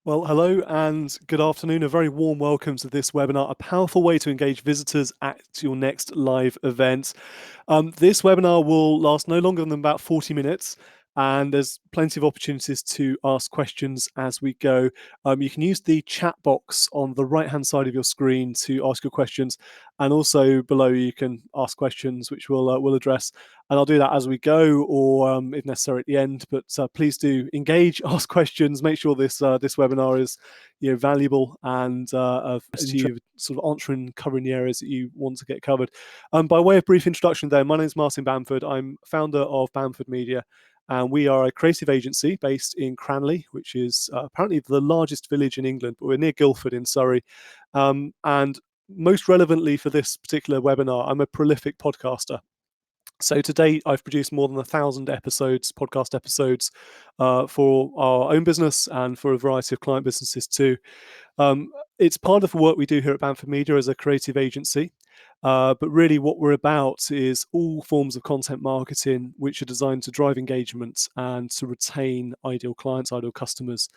Well, hello and good afternoon. A very warm welcome to this webinar, a powerful way to engage visitors at your next live event. This webinar will last no longer than about 40 minutes. And there's plenty of opportunities to ask questions as we go. You can use the chat box on the right-hand side of your screen to ask your questions. And also below you can ask questions, which we'll address. And I'll do that as we go, or if necessary at the end. But please do engage, ask questions, make sure this webinar is valuable and to you, sort of answering, covering the areas that you want to get covered. By way of brief introduction, my name is Martin Bamford. I'm founder of Bamford Media. And we are a creative agency based in Cranley, which is apparently the largest village in England, but we're near Guildford in Surrey. And most relevantly for this particular webinar, I'm a prolific podcaster. So to date, I've produced more than 1,000 episodes, podcast episodes, for our own business and for a variety of client businesses too. It's part of the work we do here at Bamford Media as a creative agency. But really what we're about is all forms of content marketing which are designed to drive engagement and to retain ideal clients, ideal customers.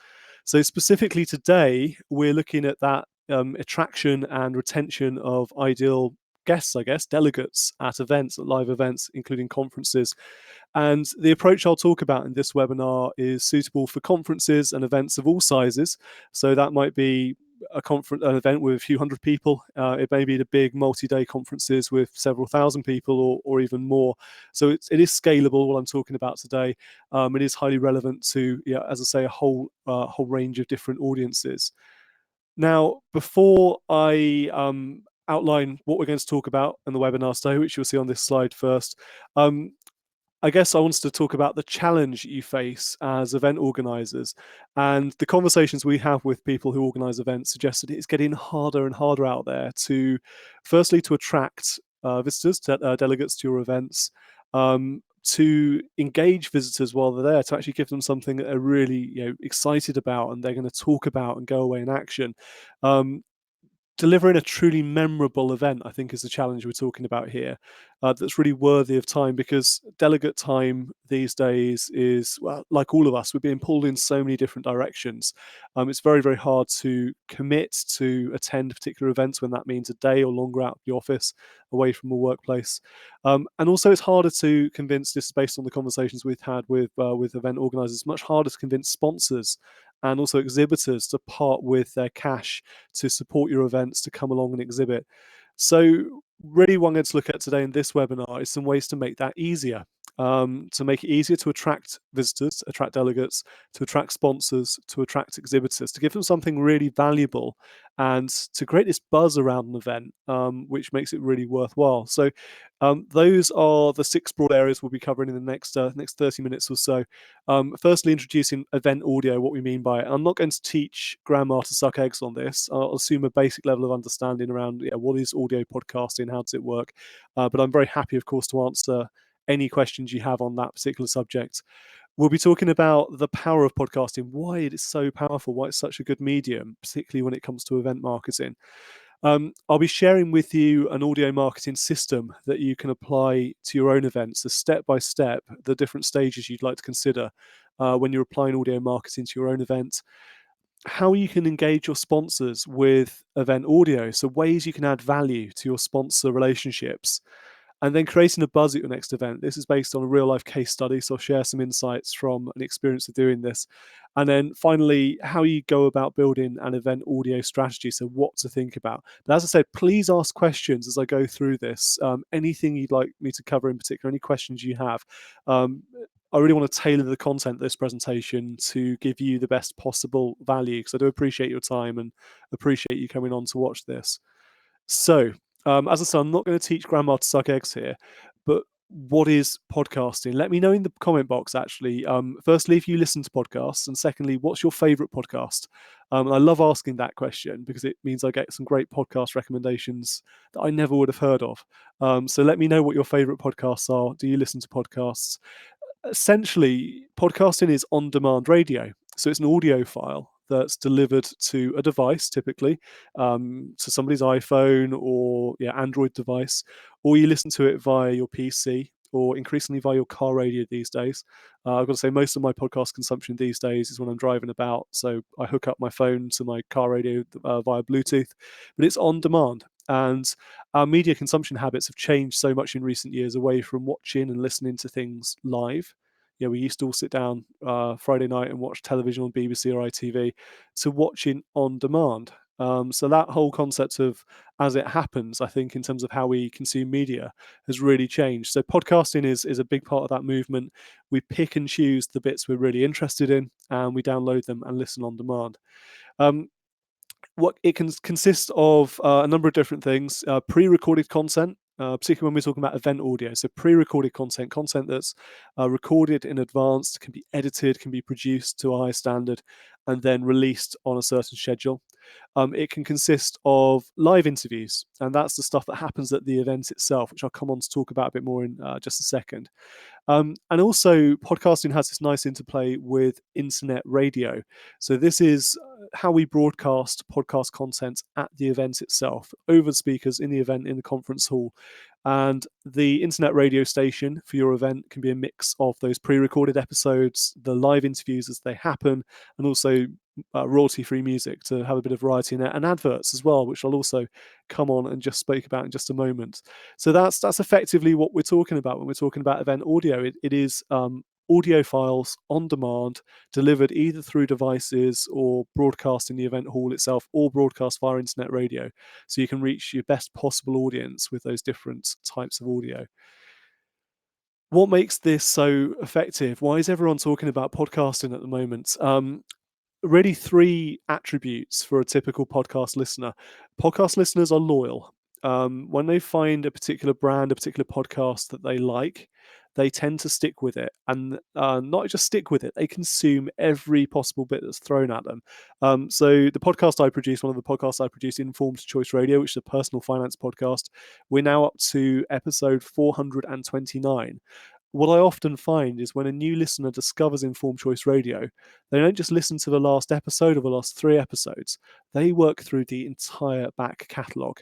So specifically today, we're looking at that attraction and retention of ideal guests, I guess, delegates at events, at live events, including conferences. And the approach I'll talk about in this webinar is suitable for conferences and events of all sizes. So that might be an event with a few hundred people. It may be the big multi-day conferences with several thousand people or even more. So it is scalable, what I'm talking about today. It is highly relevant to, as I say, a whole range of different audiences. Now, before I outline what we're going to talk about in the webinar today, which you'll see on this slide first, I guess I wanted to talk about the challenge you face as event organizers. And the conversations we have with people who organize events suggest that it's getting harder and harder out there to, firstly, to attract visitors, delegates to your events, to engage visitors while they're there, to actually give them something that they're really excited about and they're going to talk about and go away in action. Delivering a truly memorable event, I think, is the challenge we're talking about here. That's really worthy of time, because delegate time these days is, well, like all of us, we're being pulled in so many different directions. It's very, very hard to commit to attend particular events when that means a day or longer out of the office, away from a workplace. And also it's harder to convince, this is based on the conversations we've had with event organizers, much harder to convince sponsors and also exhibitors to part with their cash to support your events, to come along and exhibit. So really what I'm going to look at today in this webinar is some ways to make that easier, to make it easier to attract visitors, attract delegates, to attract sponsors, to attract exhibitors, to give them something really valuable and to create this buzz around an event, which makes it really worthwhile. So those are the 6 broad areas we'll be covering in the next 30 minutes or so. Firstly, introducing event audio, what we mean by it. I'm not going to teach grandma to suck eggs on this. I'll assume a basic level of understanding around what is audio podcasting, how does it work. But I'm very happy, of course, to answer any questions you have on that particular subject. We'll be talking about the power of podcasting, why it is so powerful, why it's such a good medium, particularly when it comes to event marketing. I'll be sharing with you an audio marketing system that you can apply to your own events, so step by step, the different stages you'd like to consider when you're applying audio marketing to your own event. How you can engage your sponsors with event audio, so ways you can add value to your sponsor relationships. And then creating a buzz at your next event. This is based on a real life case study, so I'll share some insights from an experience of doing this. And then finally, how you go about building an event audio strategy, so what to think about. But as I said, please ask questions as I go through this. Anything you'd like me to cover in particular, any questions you have. I really want to tailor the content of this presentation to give you the best possible value, because I do appreciate your time and appreciate you coming on to watch this. So, as I said, I'm not going to teach grandma to suck eggs here, but what is podcasting? Let me know in the comment box, actually. Firstly, if you listen to podcasts, and secondly, what's your favorite podcast? And I love asking that question because it means I get some great podcast recommendations that I never would have heard of. So let me know what your favorite podcasts are. Do you listen to podcasts? Essentially, podcasting is on-demand radio. So it's an audio file that's delivered to a device, typically, to somebody's iPhone or Android device, or you listen to it via your PC or increasingly via your car radio these days. I've got to say, most of my podcast consumption these days is when I'm driving about. So I hook up my phone to my car radio via Bluetooth, but it's on demand. And our media consumption habits have changed so much in recent years away from watching and listening to things live. We used to all sit down Friday night and watch television on BBC or ITV, to watching on demand. So that whole concept of as it happens, I think, in terms of how we consume media has really changed. So podcasting is a big part of that movement. We pick and choose the bits we're really interested in, and we download them and listen on demand. What it can consist of a number of different things. Pre-recorded content, particularly when we're talking about event audio. So pre-recorded content that's recorded in advance, can be edited, can be produced to a high standard, and then released on a certain schedule. It can consist of live interviews, and that's the stuff that happens at the event itself, which I'll come on to talk about a bit more in just a second. And also, podcasting has this nice interplay with internet radio. So this is how we broadcast podcast content at the event itself, over speakers in the event, in the conference hall. And the internet radio station for your event can be a mix of those pre-recorded episodes, the live interviews as they happen, and also royalty-free music to have a bit of variety in it, and adverts as well, which I'll also come on and just speak about in just a moment. So that's effectively what we're talking about when we're talking about event audio. It is audio files on demand, delivered either through devices or broadcast in the event hall itself, or broadcast via internet radio. So you can reach your best possible audience with those different types of audio. What makes this so effective? Why is everyone talking about podcasting at the moment? Really, three attributes for a typical podcast listener. Podcast listeners are loyal. When they find a particular brand, a particular podcast that they like, they tend to stick with it, and not just stick with it, they consume every possible bit that's thrown at them. So the podcast I produce, one of the podcasts I produce, Informed Choice Radio, which is a personal finance podcast, we're now up to episode 429. What I often find is when a new listener discovers Informed Choice Radio, they don't just listen to the last episode or the last 3 episodes, they work through the entire back catalogue.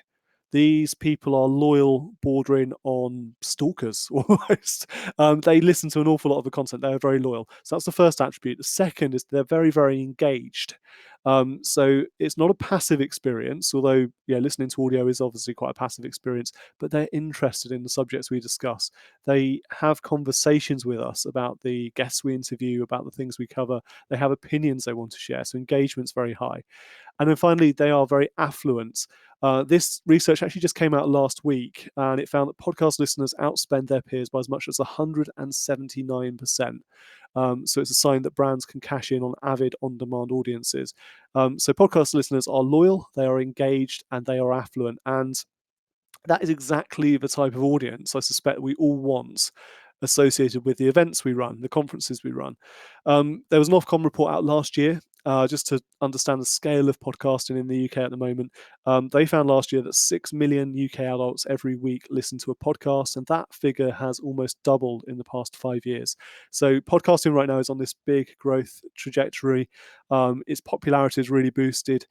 These people are loyal, bordering on stalkers almost. They listen to an awful lot of the content. They're very loyal. So that's the first attribute. The second is they're very, very engaged. So it's not a passive experience, although listening to audio is obviously quite a passive experience, but they're interested in the subjects we discuss. They have conversations with us about the guests we interview, about the things we cover. They have opinions they want to share, so engagement's very high. And then finally, they are very affluent. This research actually just came out last week, and it found that podcast listeners outspend their peers by as much as 179%. So it's a sign that brands can cash in on avid on-demand audiences. So podcast listeners are loyal, they are engaged, and they are affluent. And that is exactly the type of audience I suspect we all want associated with the events we run, the conferences we run. There was an Ofcom report out last year, just to understand the scale of podcasting in the UK at the moment. They found last year that 6 million UK adults every week listen to a podcast, and that figure has almost doubled in the past 5 years. So podcasting right now is on this big growth trajectory. Its popularity is really boosted.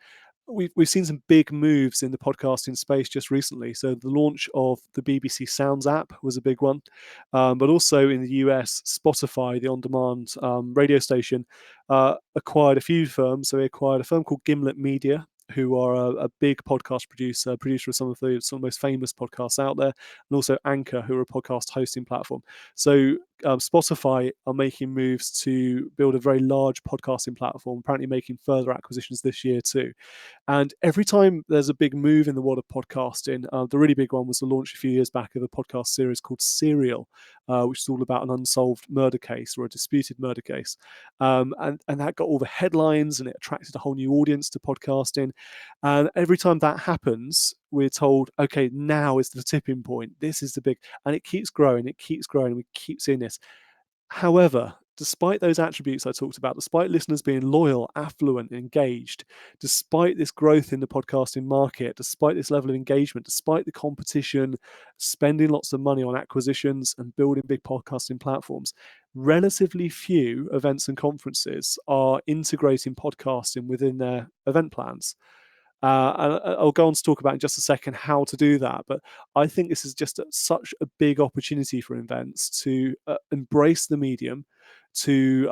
We've seen some big moves in the podcasting space just recently. So the launch of the BBC Sounds app was a big one, but also in the US, Spotify, the on-demand radio station, acquired a few firms. So they acquired a firm called Gimlet Media, who are a big podcast producer of some of the most famous podcasts out there, and also Anchor, who are a podcast hosting platform. So Spotify are making moves to build a very large podcasting platform, apparently making further acquisitions this year too. And every time there's a big move in the world of podcasting, the really big one was the launch a few years back of a podcast series called Serial, which is all about an unsolved murder case or a disputed murder case. And that got all the headlines, and it attracted a whole new audience to podcasting. And every time that happens, we're told, okay, now is the tipping point. This is the big, and it keeps growing, we keep seeing this. However, despite those attributes I talked about, despite listeners being loyal, affluent, engaged, despite this growth in the podcasting market, despite this level of engagement, despite the competition, spending lots of money on acquisitions and building big podcasting platforms, relatively few events and conferences are integrating podcasting within their event plans. And I'll go on to talk about in just a second how to do that. But I think this is just such a big opportunity for events to embrace the medium, to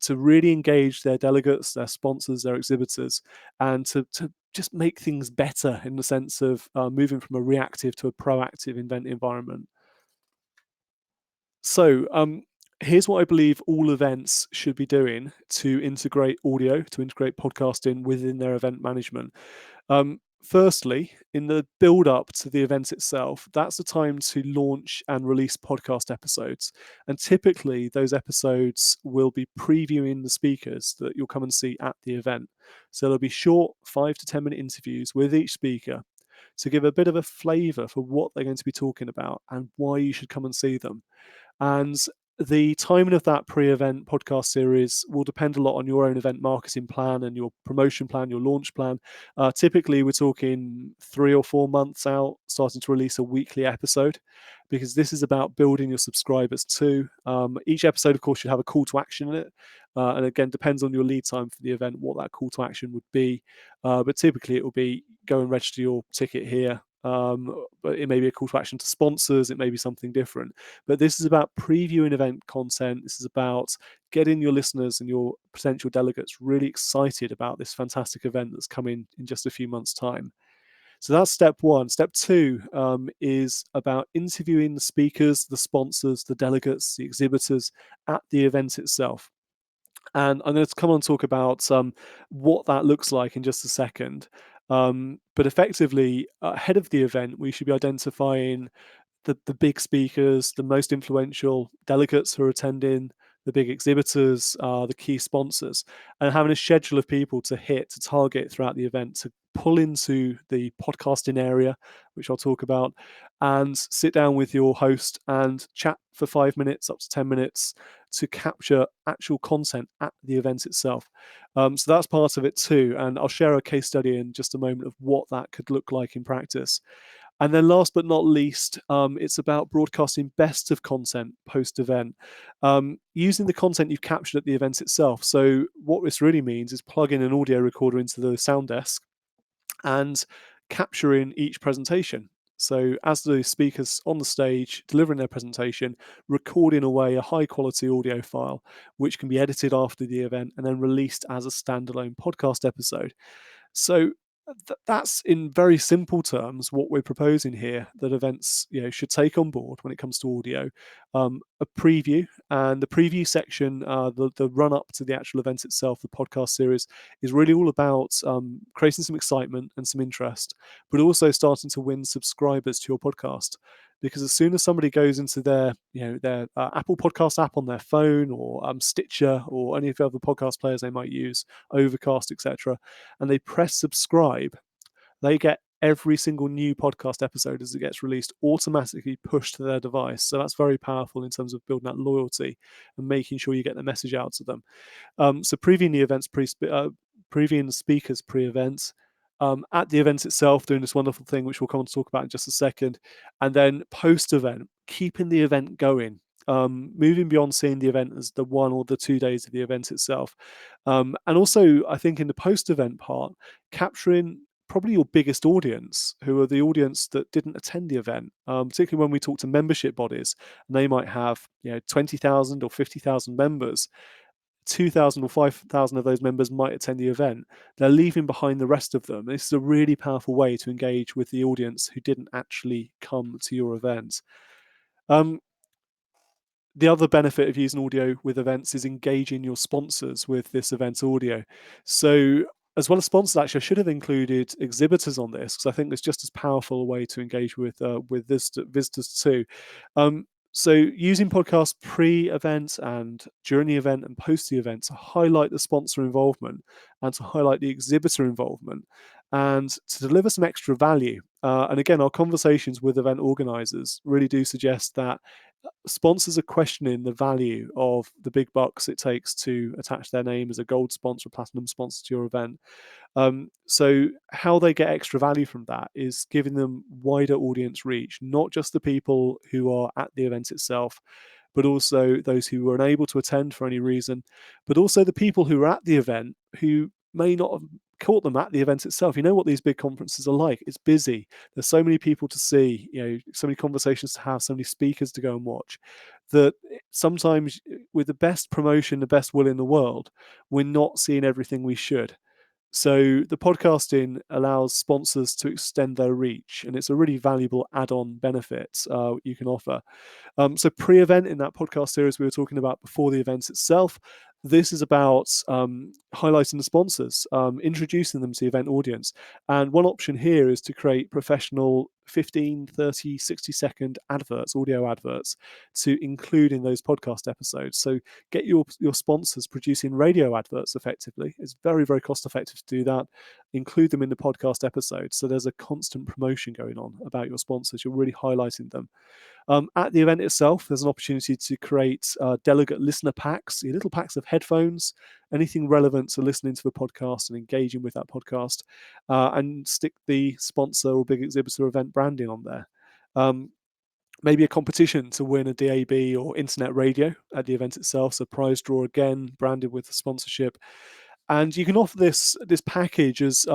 really engage their delegates, their sponsors, their exhibitors, and to just make things better in the sense of moving from a reactive to a proactive event environment. So, here's what I believe all events should be doing to integrate audio, to integrate podcasting within their event management. Firstly, in the build up to the event itself, that's the time to launch and release podcast episodes. And typically, those episodes will be previewing the speakers that you'll come and see at the event. So there'll be short 5 to 10 minute interviews with each speaker to give a bit of a flavor for what they're going to be talking about and why you should come and see them. And the timing of that pre-event podcast series will depend a lot on your own event marketing plan and your promotion plan, your launch plan. Typically, we're talking 3 or 4 months out, starting to release a weekly episode, because this is about building your subscribers too. Each episode, of course, should have a call to action in it. And again, depends on your lead time for the event, what that call to action would be. But typically, it will be go and register your ticket here. But it may be a call to action to sponsors, it may be something different. But this is about previewing event content. This is about getting your listeners and your potential delegates really excited about this fantastic event that's coming in just a few months' time. So that's step one. Step two is about interviewing the speakers, the sponsors, the delegates, the exhibitors at the event itself. And I'm going to come on and talk about what that looks like in just a second. But effectively, ahead of the event, we should be identifying the big speakers, the most influential delegates who are attending, the big exhibitors, the key sponsors, and having a schedule of people to hit, to target throughout the event, to pull into the podcasting area, which I'll talk about, and sit down with your host and chat for 5 minutes, up to 10 minutes, to capture actual content at the event itself. So that's part of it too. And I'll share a case study in just a moment of what that could look like in practice. And then last but not least, it's about broadcasting best of content post-event, using the content you've captured at the event itself. So what this really means is plugging an audio recorder into the sound desk and capturing each presentation. So as the speakers on the stage delivering their presentation, recording away a high quality audio file, which can be edited after the event and then released as a standalone podcast episode. So that's in very simple terms what we're proposing here, that events should take on board when it comes to audio. A preview, and the preview section, the run up to the actual event itself, the podcast series, is really all about creating some excitement and some interest, but also starting to win subscribers to your podcast. Because as soon as somebody goes into their Apple Podcast app on their phone, or Stitcher, or any of the other podcast players they might use, Overcast, etc., and they press subscribe, they get every single new podcast episode as it gets released automatically pushed to their device. So that's very powerful in terms of building that loyalty and making sure you get the message out to them. So previewing the events, previewing the speakers pre-events, at the event itself, doing this wonderful thing, which we'll come on to talk about in just a second, and then post-event, keeping the event going. Moving beyond seeing the event as the 1 or 2 days of the event itself. And also, I think in the post-event part, capturing probably your biggest audience, who are the audience that didn't attend the event, particularly when we talk to membership bodies, and they might have 20,000 or 50,000 members. 2,000 or 5,000 of those members might attend the event. They're leaving behind the rest of them. This is a really powerful way to engage with the audience who didn't actually come to your event. Um, the other benefit of using audio with events is engaging your sponsors with this event audio. So, as well as sponsors, actually, I should have included exhibitors on this, because I think it's just as powerful a way to engage with this visitors too. So, using podcasts pre-event and during the event and post the event to highlight the sponsor involvement and to highlight the exhibitor involvement and to deliver some extra value. And again, our conversations with event organizers really do suggest that sponsors are questioning the value of the big bucks it takes to attach their name as a gold sponsor, platinum sponsor to your event. So how they get extra value from that is giving them wider audience reach, not just the people who are at the event itself, but also those who were unable to attend for any reason, but also the people who are at the event who may not have caught them at the event itself. You know what these big conferences are like. It's busy. There's so many people to see, so many conversations to have, so many speakers to go and watch, that sometimes with the best promotion, the best will in the world, we're not seeing everything we should. So the podcasting allows sponsors to extend their reach, and it's a really valuable add-on benefit you can offer. So pre-event in that podcast series we were talking about before the event itself, this is about highlighting the sponsors, introducing them to the event audience. And one option here is to create professional 15, 30, 60-second adverts, audio adverts, to include in those podcast episodes. So get your sponsors producing radio adverts effectively. It's very, very cost effective to do that. Include them in the podcast episodes. So there's a constant promotion going on about your sponsors. You're really highlighting them. At the event itself, there's an opportunity to create delegate listener packs, little packs of headphones, anything relevant to listening to the podcast and engaging with that podcast, and stick the sponsor or big exhibitor event branding on there. Maybe a competition to win a DAB or internet radio at the event itself. So prize draw again, branded with the sponsorship. And you can offer this package as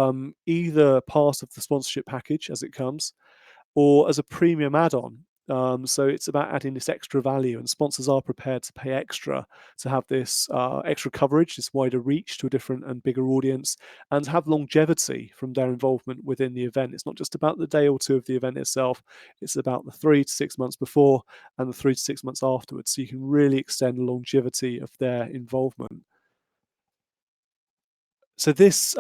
either part of the sponsorship package as it comes, or as a premium add-on. So it's about adding this extra value, and sponsors are prepared to pay extra to have this extra coverage, this wider reach to a different and bigger audience, and have longevity from their involvement within the event. It's not just about the day or two of the event itself, it's about the 3 to 6 months before and the 3 to 6 months afterwards. So you can really extend the longevity of their involvement. So this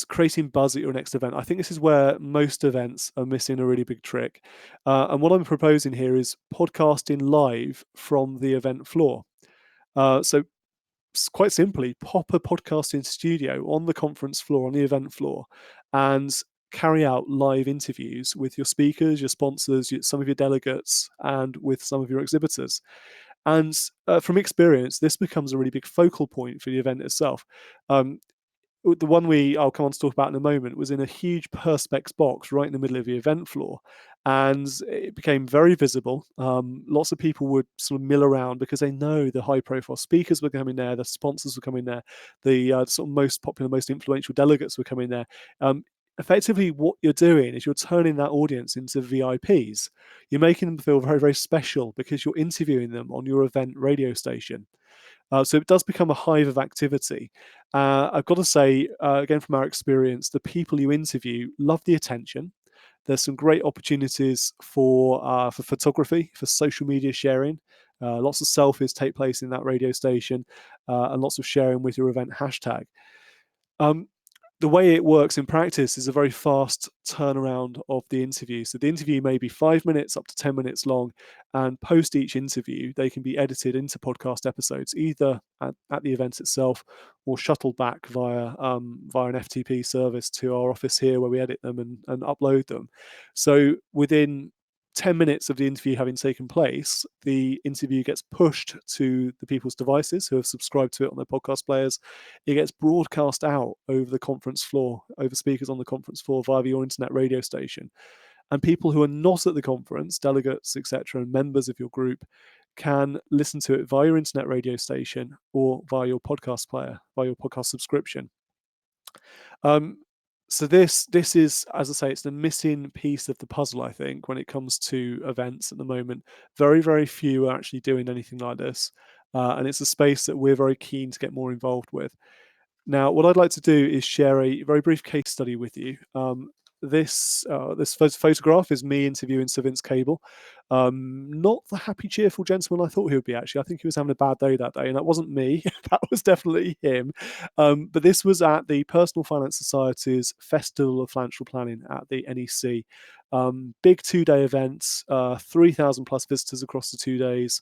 creating buzz at your next event, I think this is where most events are missing a really big trick. And what I'm proposing here is podcasting live from the event floor. So quite simply, pop a podcasting studio on the conference floor, on the event floor, and carry out live interviews with your speakers, your sponsors, some of your delegates, and with some of your exhibitors. And from experience, this becomes a really big focal point for the event itself. The one I'll come on to talk about in a moment was in a huge Perspex box right in the middle of the event floor, and it became very visible. Lots of people would sort of mill around because they know the high-profile speakers were coming there, the sponsors were coming there, the sort of most popular, most influential delegates were coming there. Effectively, what you're doing is you're turning that audience into VIPs. You're making them feel very, very special because you're interviewing them on your event radio station. So it does become a hive of activity. I've got to say, again, from our experience, the people you interview love the attention. There's some great opportunities for photography, for social media sharing. Lots of selfies take place in that radio station, and lots of sharing with your event hashtag. Um, the way it works in practice is a very fast turnaround of the interview. So the interview may be 5 minutes up to 10 minutes long, and post each interview, they can be edited into podcast episodes, either at the event itself or shuttled back via an FTP service to our office here, where we edit them and upload them. So within 10 minutes of the interview having taken place, the interview gets pushed to the people's devices who have subscribed to it on their podcast players. It gets broadcast out over the conference floor, over speakers on the conference floor via your internet radio station. And people who are not at the conference, delegates, etc., and members of your group, can listen to it via your internet radio station or via your podcast player, via your podcast subscription. So this is, as I say, it's the missing piece of the puzzle, I think, when it comes to events at the moment. Very, very few are actually doing anything like this. And it's a space that we're very keen to get more involved with. Now, what I'd like to do is share a very brief case study with you. This photograph is me interviewing Sir Vince Cable. Not the happy, cheerful gentleman I thought he would be, actually. I think he was having a bad day that day, and that wasn't me. That was definitely him. But this was at the Personal Finance Society's Festival of Financial Planning at the NEC. Big 2-day event, 3,000 plus visitors across the 2 days.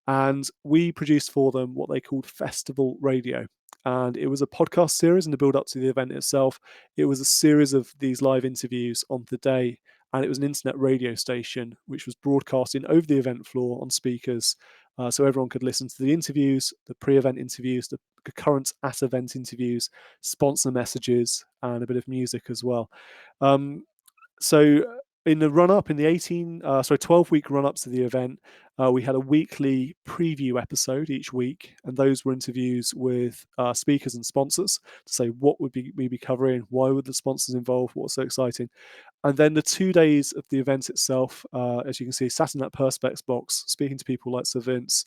And we produced for them what they called Festival Radio. And it was a podcast series in the build up to the event itself. It was a series of these live interviews on the day, and it was an internet radio station which was broadcasting over the event floor on speakers, so everyone could listen to the interviews, the pre-event interviews, the current at-event interviews, sponsor messages, and a bit of music as well. So in the run-up, in the 12-week run-ups to the event, we had a weekly preview episode each week, and those were interviews with speakers and sponsors to say what would we be covering, why would the sponsors involved, what's so exciting. And then the 2 days of the event itself, as you can see, sat in that Perspex box, speaking to people like Sir Vince.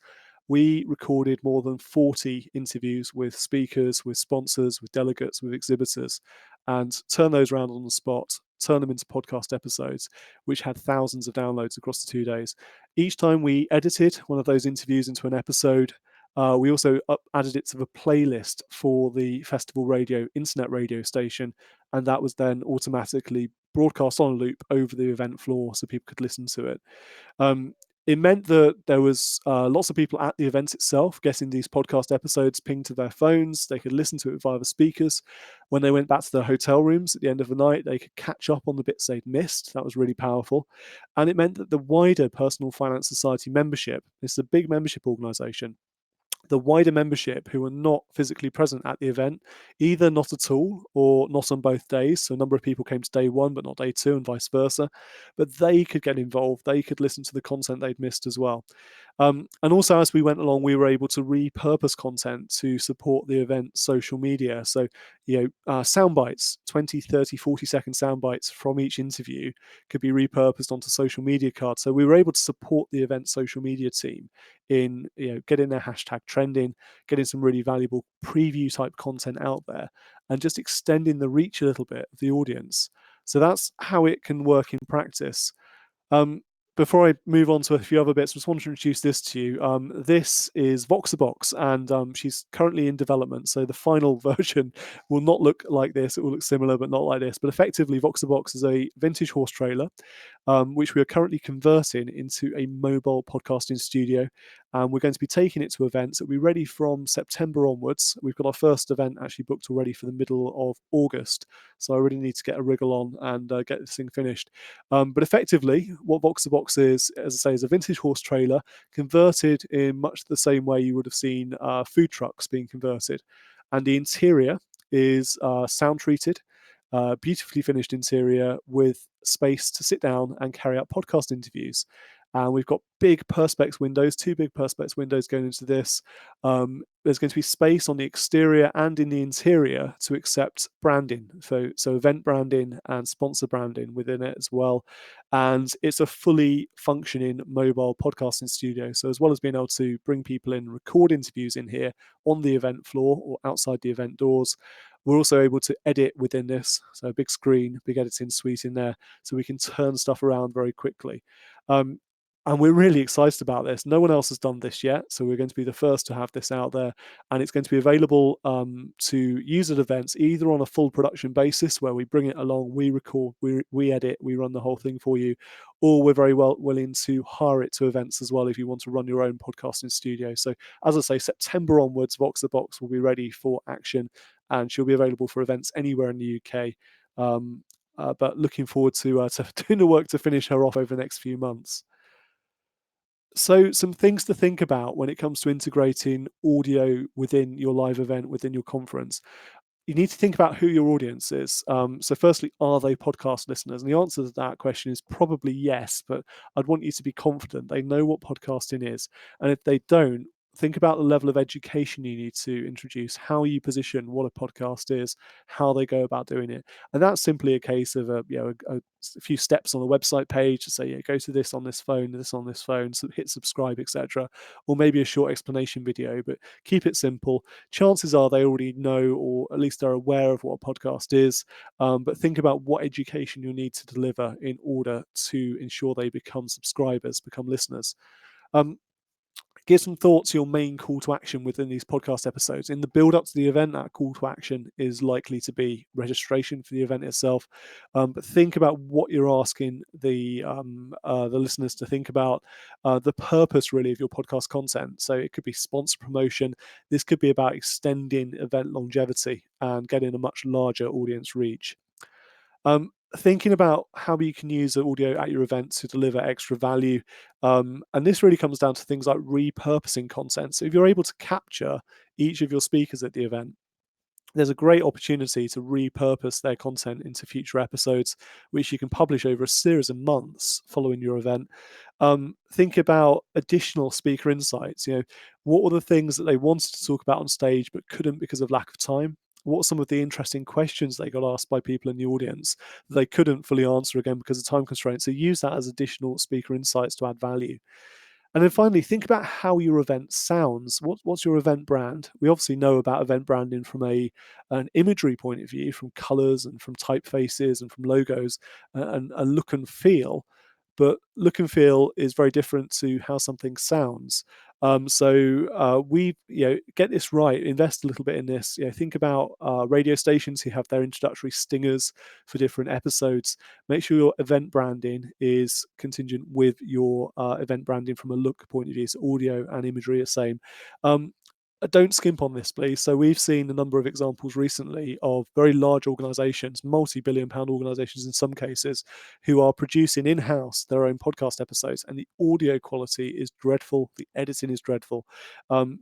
We recorded more than 40 interviews with speakers, with sponsors, with delegates, with exhibitors, and turned those around on the spot, turn them into podcast episodes, which had thousands of downloads across the 2 days. Each time we edited one of those interviews into an episode, we also added it to the playlist for the festival radio, internet radio station, and that was then automatically broadcast on a loop over the event floor so people could listen to it. It meant that there was lots of people at the event itself getting these podcast episodes pinged to their phones. They could listen to it via the speakers. When they went back to their hotel rooms at the end of the night, they could catch up on the bits they'd missed. That was really powerful. And it meant that the wider Personal Finance Society membership, it's a big membership organization, the wider membership who were not physically present at the event, either not at all or not on both days. So a number of people came to day one, but not day two, and vice versa. But they could get involved. They could listen to the content they'd missed as well. And also, as we went along, we were able to repurpose content to support the event social media. So, sound bites, 20, 30, 40-second sound bites from each interview could be repurposed onto social media cards. So we were able to support the event social media team in getting their hashtag trending, getting some really valuable preview type content out there, and just extending the reach a little bit of the audience. So that's how it can work in practice. Before I move on to a few other bits, I just want to introduce this to you. This is VoxerBox, and she's currently in development. So the final version will not look like this. It will look similar, but not like this. But effectively, VoxerBox is a vintage horse trailer, which we are currently converting into a mobile podcasting studio. And we're going to be taking it to events that will be ready from September onwards. We've got our first event actually booked already for the middle of August. So I really need to get a wriggle on and get this thing finished. But effectively, what VoxerBox is, as I say, is a vintage horse trailer converted in much the same way you would have seen food trucks being converted. And the interior is sound treated, beautifully finished interior with space to sit down and carry out podcast interviews. And we've got big Perspex windows, two big Perspex windows going into this. There's going to be space on the exterior and in the interior to accept branding, so event branding and sponsor branding within it as well. And it's a fully functioning mobile podcasting studio. So as well as being able to bring people in, record interviews in here on the event floor or outside the event doors, we're also able to edit within this. So a big screen, big editing suite in there, so we can turn stuff around very quickly. And we're really excited about this. No one else has done this yet, so we're going to be the first to have this out there. And it's going to be available to use at events, either on a full production basis, where we bring it along, we record, we edit, we run the whole thing for you, or we're very well willing to hire it to events as well if you want to run your own podcasting studio. So as I say, September onwards, VoxerBox will be ready for action, and she'll be available for events anywhere in the UK. But looking forward to doing the work to finish her off over the next few months. So some things to think about when it comes to integrating audio within your live event, within your conference. You need to think about who your audience is. So firstly, are they podcast listeners? And the answer to that question is probably yes, but I'd want you to be confident they know what podcasting is. And if they don't, think about the level of education you need to introduce, how you position what a podcast is, how they go about doing it. And that's simply a case of a few steps on the website page to say, go to this on this phone, so hit subscribe, etc. Or maybe a short explanation video, but keep it simple. Chances are they already know, or at least they're aware of what a podcast is. But think about what education you'll need to deliver in order to ensure they become subscribers, become listeners. Give some thought to your main call to action within these podcast episodes. In the build up to the event, that call to action is likely to be registration for the event itself. But think about what you're asking the listeners to think about, the purpose really of your podcast content. So it could be sponsor promotion. This could be about extending event longevity and getting a much larger audience reach. Thinking about how you can use the audio at your events to deliver extra value. And this really comes down to things like repurposing content. So if you're able to capture each of your speakers at the event, there's a great opportunity to repurpose their content into future episodes, which you can publish over a series of months following your event. Think about additional speaker insights. What were the things that they wanted to talk about on stage but couldn't because of lack of time? What are some of the interesting questions they got asked by people in the audience that they couldn't fully answer again because of time constraints? So use that as additional speaker insights to add value. And then finally, think about how your event sounds. What's your event brand? We obviously know about event branding from an imagery point of view, from colors and from typefaces and from logos and a look and feel. But look and feel is very different to how something sounds. We get this right, invest a little bit in this. Think about radio stations who have their introductory stingers for different episodes. Make sure your event branding is contingent with your event branding from a look point of view. So audio and imagery are same. Don't skimp on this, please. So we've seen a number of examples recently of very large organizations, multi-billion pound organizations in some cases, who are producing in-house their own podcast episodes, and the audio quality is dreadful. The editing is dreadful.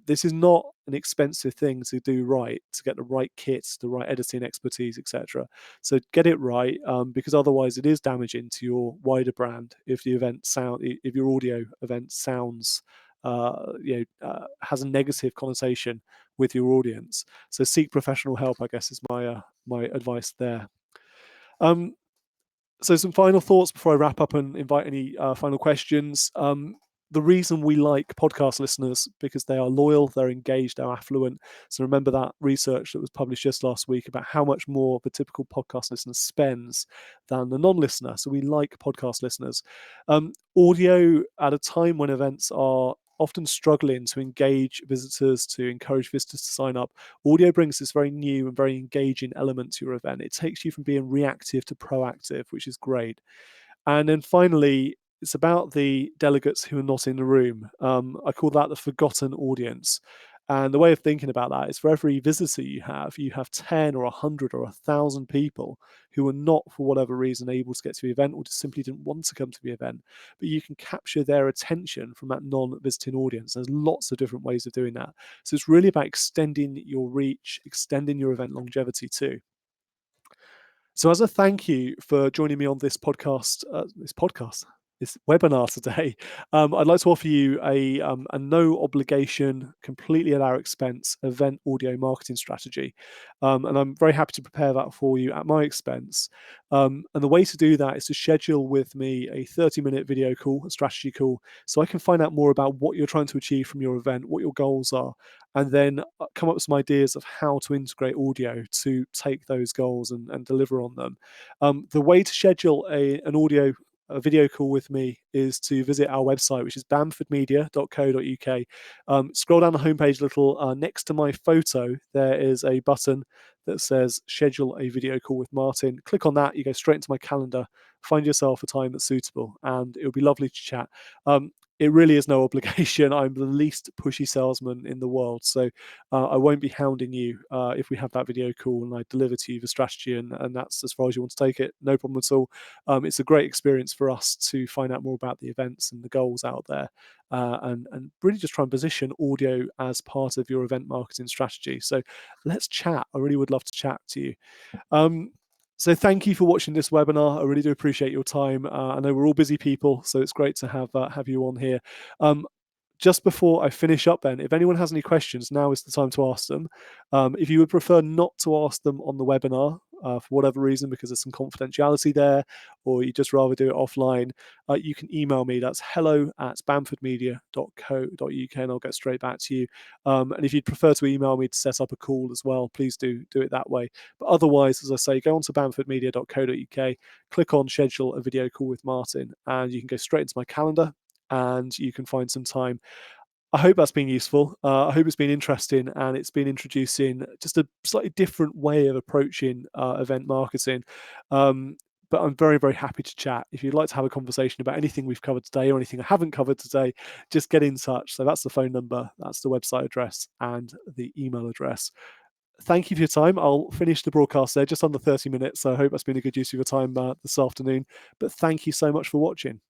This is not an expensive thing to do right, to get the right kits, the right editing expertise, etc. So get it right, because otherwise it is damaging to your wider brand if if your audio event sounds has a negative connotation with your audience. So seek professional help, I guess, is my advice there. So some final thoughts before I wrap up and invite any final questions. The reason we like podcast listeners, because they are loyal, they're engaged, they're affluent. So remember that research that was published just last week about how much more the typical podcast listener spends than the non-listener. So we like podcast listeners. Audio at a time when events are often struggling to engage visitors, to encourage visitors to sign up. Audio brings this very new and very engaging element to your event. It takes you from being reactive to proactive, which is great. And then finally, it's about the delegates who are not in the room. I call that the forgotten audience. And the way of thinking about that is for every visitor you have 10 or 100 or 1,000 people who are not, for whatever reason, able to get to the event or just simply didn't want to come to the event. But you can capture their attention from that non-visiting audience. There's lots of different ways of doing that. So it's really about extending your reach, extending your event longevity too. So as a thank you for joining me on this webinar today, I'd like to offer you a no obligation, completely at our expense event audio marketing strategy. And I'm very happy to prepare that for you at my expense. And the way to do that is to schedule with me a 30-minute video call, a strategy call, so I can find out more about what you're trying to achieve from your event, what your goals are, and then come up with some ideas of how to integrate audio to take those goals and deliver on them. The way to schedule a video call with me is to visit our website, which is bamfordmedia.co.uk. Scroll down the homepage a little. Next to my photo, there is a button that says schedule a video call with Martin. Click on that, you go straight into my calendar, find yourself a time that's suitable, and it will be lovely to chat. It really is no obligation. I'm the least pushy salesman in the world. So I won't be hounding you if we have that video call and I deliver to you the strategy and that's as far as you want to take it. No problem at all. It's a great experience for us to find out more about the events and the goals out there and really just try and position audio as part of your event marketing strategy. So let's chat. I really would love to chat to you. So thank you for watching this webinar. I really do appreciate your time. I know we're all busy people, so it's great to have you on here. Just before I finish up then, if anyone has any questions, now is the time to ask them. If you would prefer not to ask them on the webinar for whatever reason, because there's some confidentiality there, or you just rather do it offline, you can email me. That's hello@bamfordmedia.co.uk and I'll get straight back to you. And if you'd prefer to email me to set up a call as well, please do it that way. But otherwise, as I say, go on to bamfordmedia.co.uk, click on schedule a video call with Martin, and you can go straight into my calendar and you can find some time. I hope that's been useful. I hope it's been interesting and it's been introducing just a slightly different way of approaching event marketing. But I'm very, very happy to chat. If you'd like to have a conversation about anything we've covered today or anything I haven't covered today, just get in touch. So that's the phone number, that's the website address, and the email address. Thank you for your time. I'll finish the broadcast there, just under 30 minutes. So I hope that's been a good use of your time this afternoon. But thank you so much for watching.